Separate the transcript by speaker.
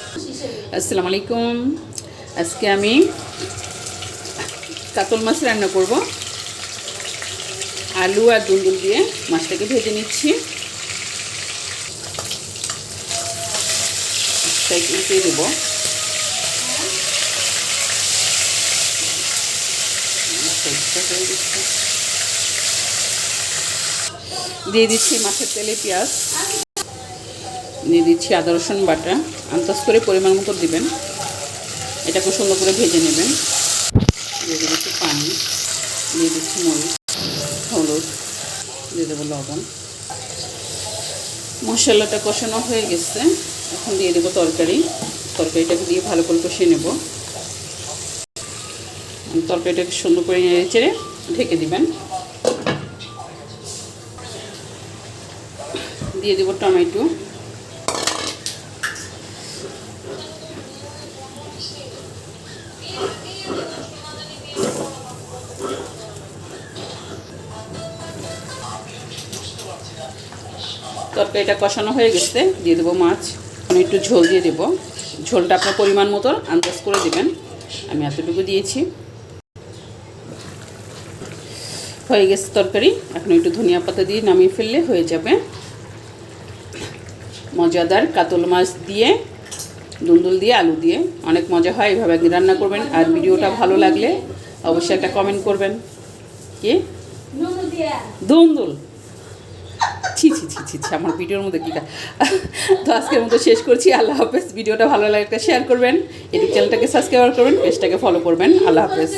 Speaker 1: আসসালামু আলাইকুম। আজকে আমি কাতল মাছ রান্না করব। আলু আর দুন্দুল দিয়ে মাছটাকে ভেজে নিচ্ছি। উল্টে দেবো। দিয়ে দিচ্ছি মাছের তেলে পেঁয়াজ, দিয়ে দিচ্ছি আদা রসুন বাটা, আন্দাজ করে পরিমাণ মতো দিবেন। এটাকে সুন্দর করে ভেজে নেবেন। দিয়ে দিচ্ছি পানি, দিয়ে দিচ্ছি মরিচ, হলুদ, দিয়ে দেবো লবণ। মশলাটা কষানো হয়ে গেছে, এখন দিয়ে দেবো তরকারিটাকে দিয়ে ভালো করে কষিয়ে নেব। তরকারিটাকে সুন্দর করে নেড়ে চেড়ে ঢেকে দিবেন। দিয়ে দেবো টমেটো, তরকারিটা কষানো হয়ে গেছে, দিয়ে দেবো মাছ। আমি একটু ঝোল দিয়ে দেবো। ঝোলটা আপনার পরিমাণ মতো আন্দাজ করে দেবেন। আমি এতটুকু দিয়েছি। হয়ে গেছে তরকারি। এখন একটু ধনিয়া পাতা দিয়ে নামিয়ে ফেললে হয়ে যাবে মজাদার কাতল মাছ দিয়ে দুন্দুল দিয়ে আলু দিয়ে। অনেক মজা হয়, এভাবে একদিন রান্না করবেন। আর ভিডিওটা ভালো লাগলে অবশ্যই একটা কমেন্ট করবেন। কি দুন্দুল, ছি ছি ছি ছি ছি, আমার ভিডিওর মধ্যে কী। তো আজকের মতো শেষ করছি। আল্লাহ হাফেজ। ভিডিওটা ভালো লাগলে একটা শেয়ার করবেন, ইউটিউব চ্যানেলটাকে সাবস্ক্রাইব করবেন, পেজটাকে ফলো করবেন। আল্লাহ হাফেজ।